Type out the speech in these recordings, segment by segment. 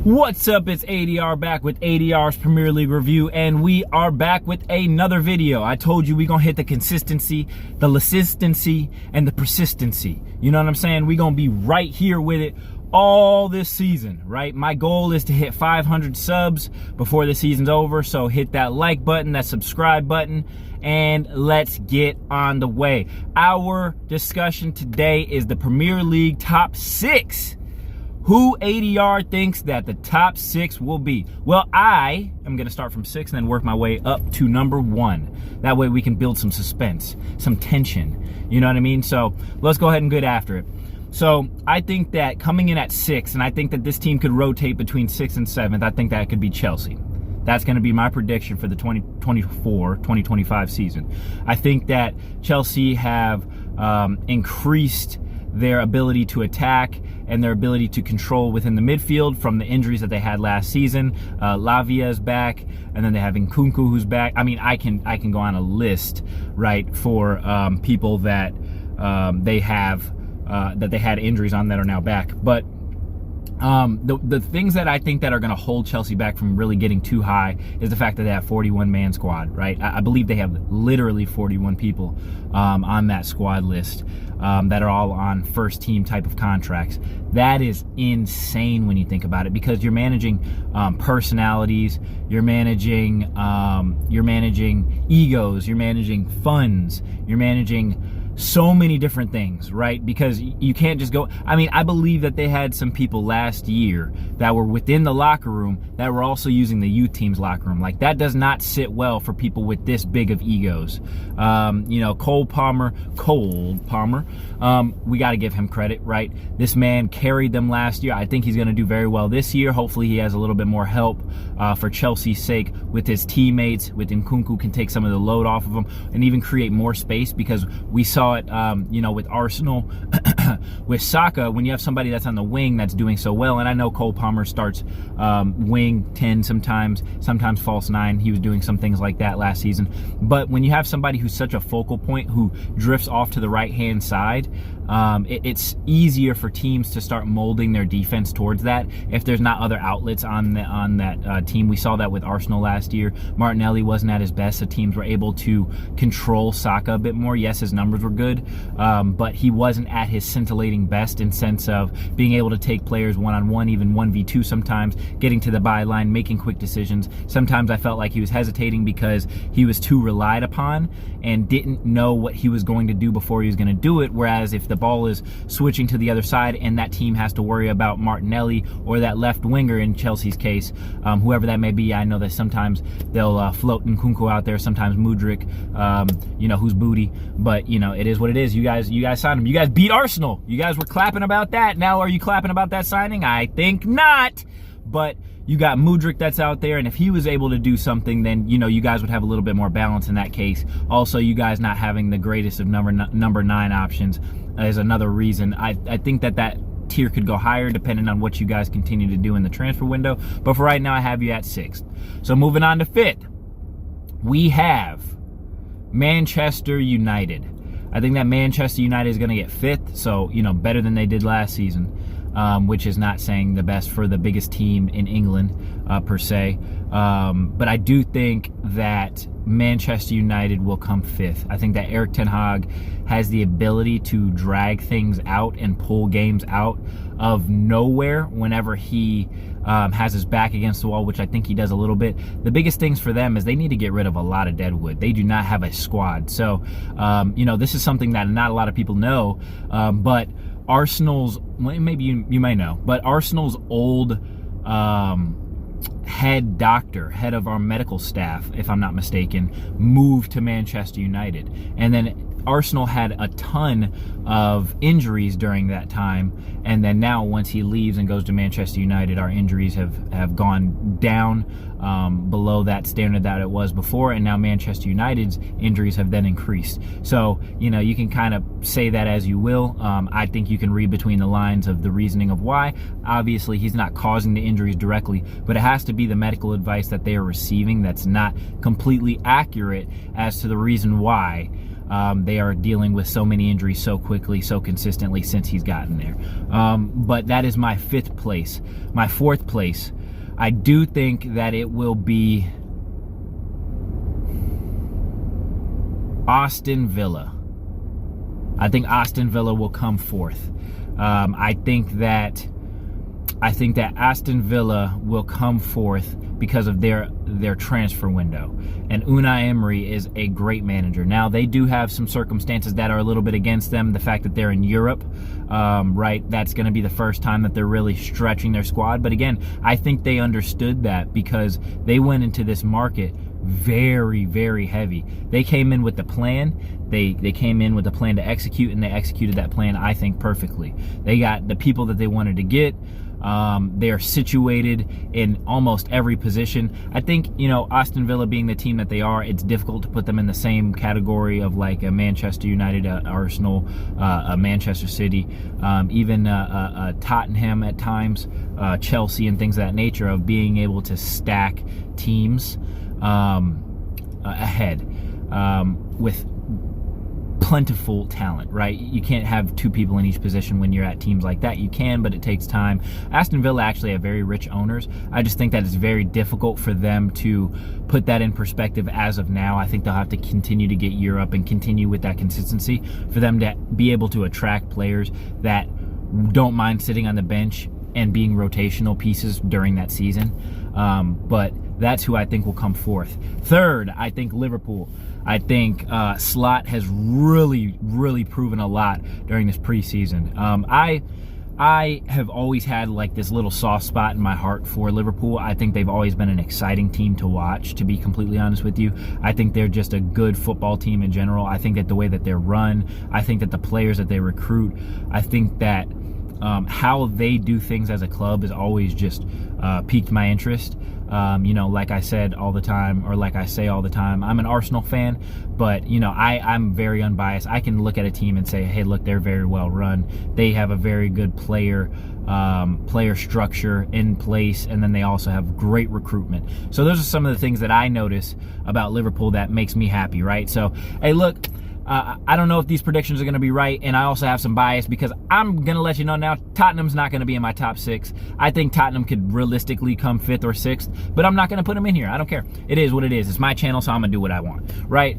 What's up? It's ADR back with ADR's Premier League review, and we are back with another video. I told you we gonna hit the consistency, the consistency, and the persistency. You know what I'm saying? We gonna be right here with it all this season, right? My goal is to hit 500 subs before the season's over, so hit that like button, that subscribe button, and let's get on the way. Our discussion today is the Premier League top 6. Who ADR thinks that the top 6 will be? Well, I am going to start from 6 and then work my way up to number 1. That way we can build some suspense, some tension. You know what I mean? So let's go ahead and get after it. So I think that coming in at 6, and I think that this team could rotate between 6th and 7th, I think that could be Chelsea. That's going to be my prediction for the 2024-2025 season. I think that Chelsea have increased their ability to attack and their ability to control within the midfield from the injuries that they had last season. Lavia is back, and then they have Nkunku who's back. I mean, I can go on a list, right, for people that they have that they had injuries on that are now back. But the things that I think that are going to hold Chelsea back from really getting too high is the fact that they have 41-man squad, right? I believe they have literally 41 people on that squad list that are all on first team type of contracts. That is insane when you think about it, because you're managing personalities, you're managing egos, you're managing funds, you're managing so many different things, right? Because you can't just go. I mean, I believe that they had some people last year that were within the locker room that were also using the youth team's locker room. Like, that does not sit well for people with this big of egos. You know, Cole Palmer, we got to give him credit, right? This man carried them last year. I think he's going to do very well this year. Hopefully he has a little bit more help for Chelsea's sake with his teammates, with Nkunku, can take some of the load off of him and even create more space, because we saw it, you know, with Arsenal, with Saka, when you have somebody that's on the wing that's doing so well. And I know Cole Palmer starts wing 10 sometimes false 9. He was doing some things like that last season. But when you have somebody who's such a focal point, who drifts off to the right-hand side, it's easier for teams to start molding their defense towards that if there's not other outlets on that team. We saw that with Arsenal last year. Martinelli wasn't at his best, so teams were able to control Saka a bit more. Yes, his numbers were good, but he wasn't at his scintillating best in sense of being able to take players one-on-one, even 1v2 sometimes, getting to the byline, making quick decisions. Sometimes I felt like he was hesitating because he was too relied upon and didn't know what he was going to do before he was going to do it, whereas if the ball is switching to the other side and that team has to worry about Martinelli or that left winger in Chelsea's case, whoever that may be. I know that sometimes they'll float Nkunku out there, sometimes Mudryk, you know, who's booty, but you know, it is what it is. You guys signed him. You guys beat Arsenal. You guys were clapping about that. Now are you clapping about that signing? I think not. But you got Mudryk that's out there, and if he was able to do something, then, you know, you guys would have a little bit more balance in that case. Also, you guys not having the greatest of number 9 options is another reason. I think that tier could go higher depending on what you guys continue to do in the transfer window. But for right now, I have you at 6th. So moving on to 5th, we have Manchester United. I think that Manchester United is going to get 5th, so, you know, better than they did last season. Which is not saying the best for the biggest team in England, per se. But I do think that Manchester United will come 5th. I think that Erik ten Hag has the ability to drag things out and pull games out of nowhere whenever he has his back against the wall, which I think he does a little bit. The biggest things for them is they need to get rid of a lot of deadwood. They do not have a squad. So, you know, this is something that not a lot of people know, but Arsenal's, maybe you may know, but Arsenal's old head of our medical staff, if I'm not mistaken, moved to Manchester United. And then Arsenal had a ton of injuries during that time, and then now once he leaves and goes to Manchester United, our injuries have gone down below that standard that it was before, and now Manchester United's injuries have then increased. So, you know, you can kind of say that as you will. I think you can read between the lines of the reasoning of why. Obviously, he's not causing the injuries directly, but it has to be the medical advice that they are receiving that's not completely accurate as to the reason why They are dealing with so many injuries so quickly, so consistently since he's gotten there. But that is my 5th place. My 4th place, I do think that it will be Aston Villa. I think Aston Villa will come 4th. I think that Aston Villa will come 4th because of their transfer window. And Unai Emery is a great manager. Now, they do have some circumstances that are a little bit against them. The fact that they're in Europe, right, that's going to be the first time that they're really stretching their squad. But again, I think they understood that because they went into this market very, very heavy. They came in with the plan. They came in with a plan to execute, and they executed that plan, I think, perfectly. They got the people that they wanted to get. They are situated in almost every position. I think, Aston Villa being the team that they are, it's difficult to put them in the same category of like a Manchester United, Arsenal, a Manchester City, even Tottenham at times, Chelsea and things of that nature, of being able to stack teams ahead with plentiful talent, right? You can't have 2 people in each position when you're at teams like that. You can, but it takes time. Aston Villa actually have very rich owners. I just think that it's very difficult for them to put that in perspective as of now. I think they'll have to continue to get Europe and continue with that consistency for them to be able to attract players that don't mind sitting on the bench and being rotational pieces during that season. But that's who I think will come 4th. 3rd, I think Liverpool. I think Slot has really, really proven a lot during this preseason. I have always had like this little soft spot in my heart for Liverpool. I think they've always been an exciting team to watch, to be completely honest with you. I think they're just a good football team in general. I think that the way that they're run, I think that the players that they recruit, I think that how they do things as a club has always just piqued my interest. Like I said all the time, or like I say all the time, I'm an Arsenal fan, but I'm very unbiased. I can look at a team and say, hey, look, they're very well run. They have a very good player structure in place, and then they also have great recruitment. So those are some of the things that I notice about Liverpool that makes me happy, right? So, hey, look, I don't know if these predictions are going to be right, and I also have some bias because I'm going to let you know now, Tottenham's not going to be in my top 6. I think Tottenham could realistically come 5th or 6th, but I'm not going to put them in here. I don't care. It is what it is. It's my channel, so I'm going to do what I want, right?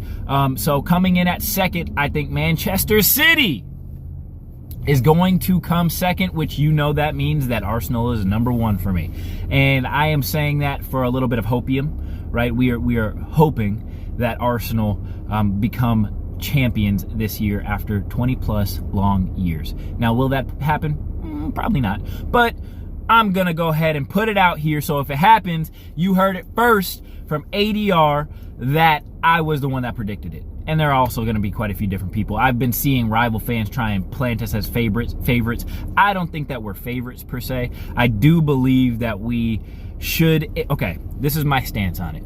So coming in at 2nd, I think Manchester City is going to come 2nd, which that means that Arsenal is number 1 for me. And I am saying that for a little bit of hopium, right? We are hoping that Arsenal become champions this year after 20 plus long years. Now, will that happen? Probably not, but I'm gonna go ahead and put it out here, so if it happens, you heard it first from ADR that I was the one that predicted it. And there are also going to be quite a few different people. I've been seeing rival fans try and plant us as favorites. I don't think that we're favorites per se. I do believe that we should. Okay, this is my stance on it.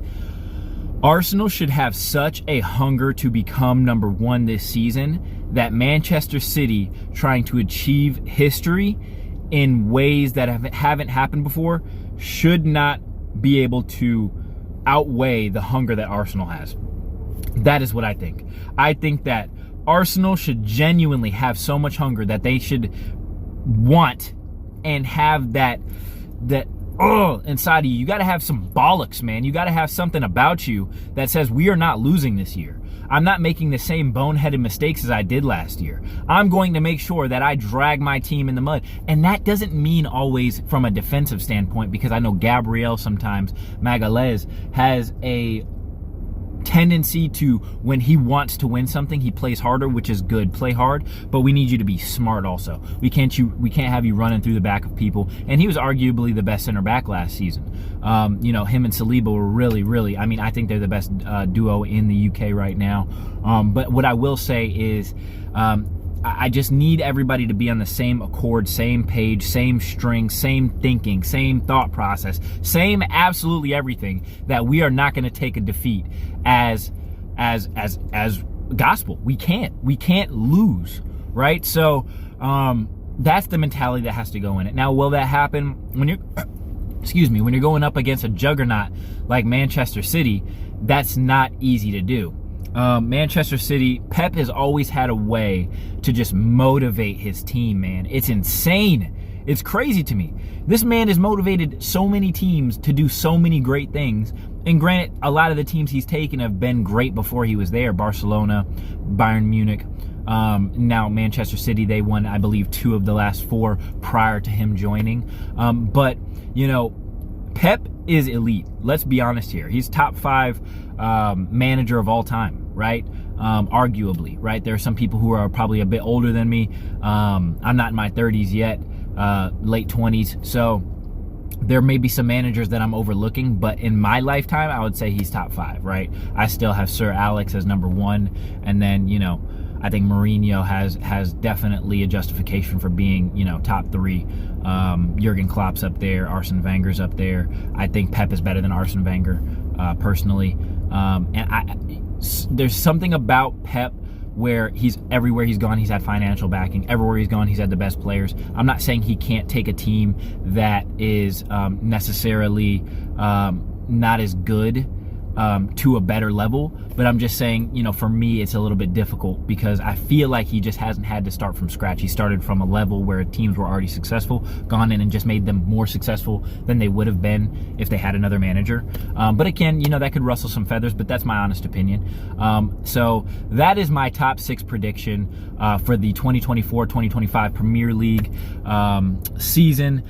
Arsenal should have such a hunger to become number 1 this season that Manchester City trying to achieve history in ways that haven't happened before should not be able to outweigh the hunger that Arsenal has. That is what I think. I think that Arsenal should genuinely have so much hunger that they should want and have that inside of you. You got to have some bollocks, man. You got to have something about you that says we are not losing this year. I'm not making the same boneheaded mistakes as I did last year. I'm going to make sure that I drag my team in the mud. And that doesn't mean always from a defensive standpoint, because I know Gabriel sometimes, Magalhaes, has a tendency to, when he wants to win something, he plays harder, which is good. Play hard, but we need you to be smart also. We can't have you running through the back of people. And he was arguably the best center back last season. Him and Saliba were really, I think they're the best duo in the UK right now. But what I will say is, I just need everybody to be on the same accord, same page, same string, same thinking, same thought process, same absolutely everything, that we are not going to take a defeat as gospel. We can't lose, right? So that's the mentality that has to go in it. Now, will that happen when you're going up against a juggernaut like Manchester City? That's not easy to do. Manchester City, Pep has always had a way to just motivate his team, man. It's insane. It's crazy to me. This man has motivated so many teams to do so many great things. And granted, a lot of the teams he's taken have been great before he was there. Barcelona, Bayern Munich, now Manchester City. They won, I believe, 2 of the last 4 prior to him joining. But, you know, Pep is elite. Let's be honest here. He's top 5 manager of all time, right? Arguably, right? There are some people who are probably a bit older than me. I'm not in my 30s yet, late 20s. So there may be some managers that I'm overlooking, but in my lifetime, I would say he's top 5, right? I still have Sir Alex as number 1. And then, you know, I think Mourinho has definitely a justification for being, you know, top 3. Jurgen Klopp's up there. Arsene Wenger's up there. I think Pep is better than Arsene Wenger, personally. There's something about Pep where everywhere he's gone, he's had financial backing. Everywhere he's gone, he's had the best players. I'm not saying he can't take a team that is necessarily not as good to a better level, but I'm just saying, you know, for me, it's a little bit difficult because I feel like he just hasn't had to start from scratch. He started from a level where teams were already successful, gone in and just made them more successful than they would have been if they had another manager. But again, you know, that could rustle some feathers, but that's my honest opinion. So that is my top 6 prediction for the 2024-2025 Premier League season.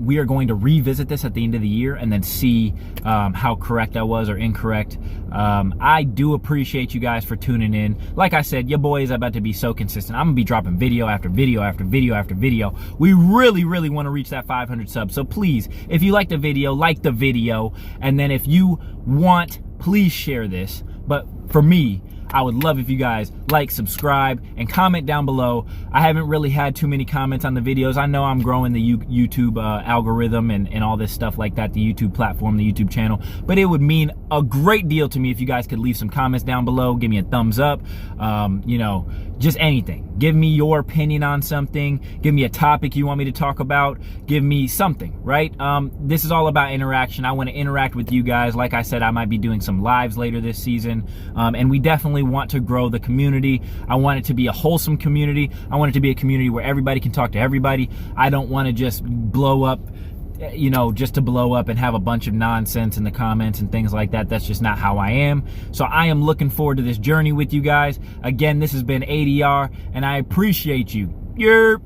We are going to revisit this at the end of the year and then see how correct I was or incorrect. I do appreciate you guys for tuning in. Like I said, your boy is about to be so consistent. I'm gonna be dropping video after video after video after video. We really want to reach that 500 subs. So please, if you like the video, like the video, and then if you want, please share this. But for me, I would love if you guys like, subscribe, and comment down below. I haven't really had too many comments on the videos. I know I'm growing the YouTube algorithm and all this stuff like that, the YouTube platform, the YouTube channel. But it would mean a great deal to me if you guys could leave some comments down below, give me a thumbs up, you know, just anything. Give me your opinion on something. Give me a topic you want me to talk about. Give me something, right? This is all about interaction. I want to interact with you guys. Like I said, I might be doing some lives later this season. And we definitely want to grow the community. I want it to be a wholesome community. I want it to be a community where everybody can talk to everybody. I don't want to just blow up, you know, just to blow up and have a bunch of nonsense in the comments and things like that. That's just not how I am. So I am looking forward to this journey with you guys. Again, this has been ADR, and I appreciate you. Yerp.